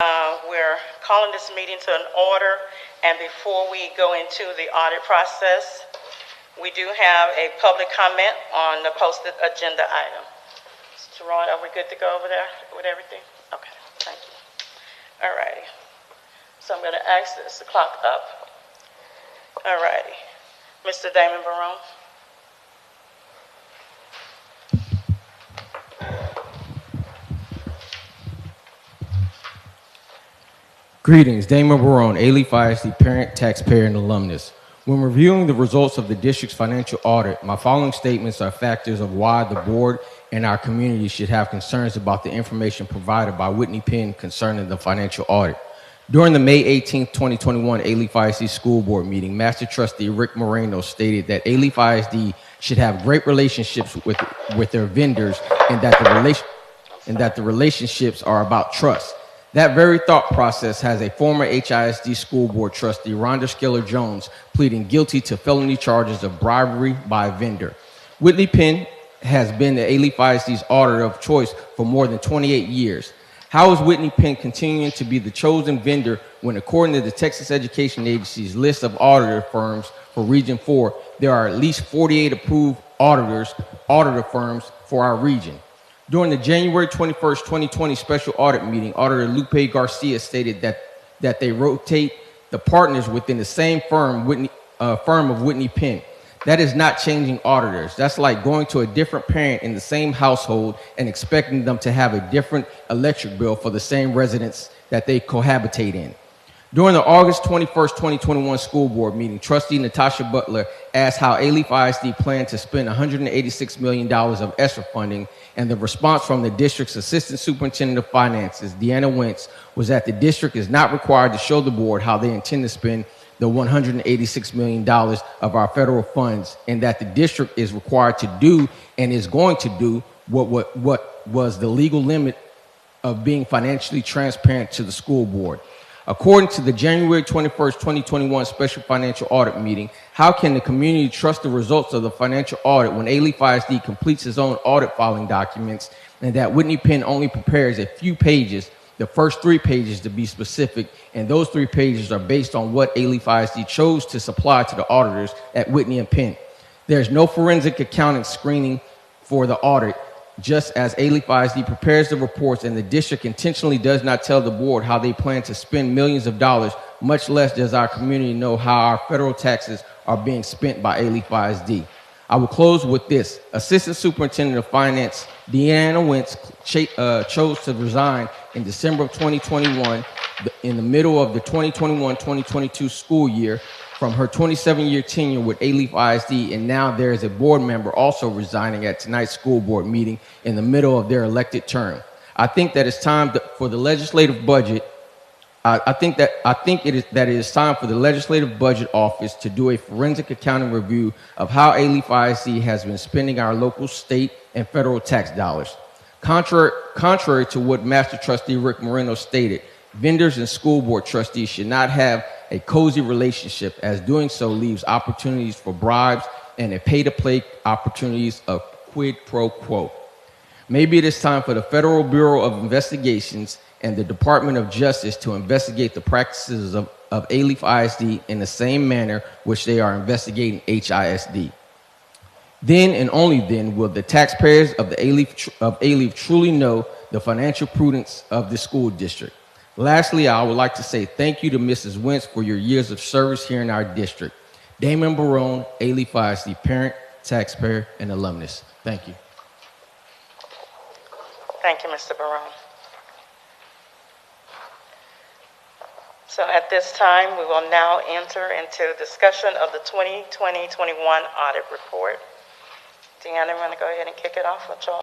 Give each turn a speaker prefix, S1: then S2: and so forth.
S1: We're calling this meeting to an order, and before we go into the audit process, we do have a public comment on the posted agenda item. Mr. Ron, are we good to go over there with everything? Okay, thank you. All righty. So I'm going to ask this to clock up. All righty. Mr. Damon Barone.
S2: Greetings, Damon Barone, Alief ISD parent, taxpayer, and alumnus. When reviewing the results of the district's financial audit, my following statements are factors of why the board and our community should have concerns about the information provided by Whitney Penn concerning the financial audit. During the May 18, 2021 Alief ISD School Board Meeting, Master Trustee Rick Moreno stated that Alief ISD should have great relationships with their vendors and that the relationships are about trust. That very thought process has a former HISD School Board Trustee, Rhonda Skiller-Jones, pleading guilty to felony charges of bribery by a vendor. Whitley Penn has been the Alief ISD's auditor of choice for more than 28 years. How is Whitney Penn continuing to be the chosen vendor when, according to the Texas Education Agency's list of auditor firms for Region 4, there are at least 48 approved auditor firms for our region? During the January 21st, 2020 special audit meeting, Auditor Lupe Garcia stated that they rotate the partners within the same firm of Whitney Penn. That is not changing auditors. That's like going to a different parent in the same household and expecting them to have a different electric bill for the same residence that they cohabitate in. During the August 21st, 2021 school board meeting, Trustee Natasha Butler asked how Alief ISD planned to spend $186 million of ESSER funding, and the response from the district's Assistant Superintendent of Finances, Deanna Wentz, was that the district is not required to show the board how they intend to spend the $186 million of our federal funds, and that the district is required to do and is going to do what was the legal limit of being financially transparent to the school board. According to the January 21st, 2021 special financial audit meeting, how can the community trust the results of the financial audit when Alief ISD completes its own audit filing documents and that Whitney Penn only prepares a few pages, the first 3 pages to be specific, and those 3 pages are based on what Alief ISD chose to supply to the auditors at Whitney and Penn? There's no forensic accounting screening for the audit, just as Alief ISD prepares the reports, and the district intentionally does not tell the board how they plan to spend millions of dollars, much less does our community know how our federal taxes are being spent by Alief ISD. I will close with this. Assistant Superintendent of Finance Deanna Wentz chose to resign in December of 2021 in the middle of the 2021-2022 school year from her 27-year tenure with Alief ISD, and now there is a board member also resigning at tonight's school board meeting in the middle of their elected term. I think that it's time for the legislative budget. I think it is time for the Legislative Budget Office to do a forensic accounting review of how Alief ISD has been spending our local, state, and federal tax dollars. Contrary to what Master Trustee Rick Moreno stated, vendors and school board trustees should not have a cozy relationship, as doing so leaves opportunities for bribes and a pay-to-play opportunities of quid pro quo. Maybe it is time for the Federal Bureau of Investigations and the Department of Justice to investigate the practices of Alief ISD in the same manner which they are investigating HISD. Then and only then will the taxpayers of Alief truly know the financial prudence of the school district. Lastly, I would like to say thank you to Mrs. Wentz for your years of service here in our district. Damon Barone, Alief ISD parent, taxpayer, and alumnus. Thank you.
S1: Thank you, Mr. Barone. So at this time, we will now enter into discussion of the 2020-21 audit report. Deanna, you want to go ahead and kick it off with y'all?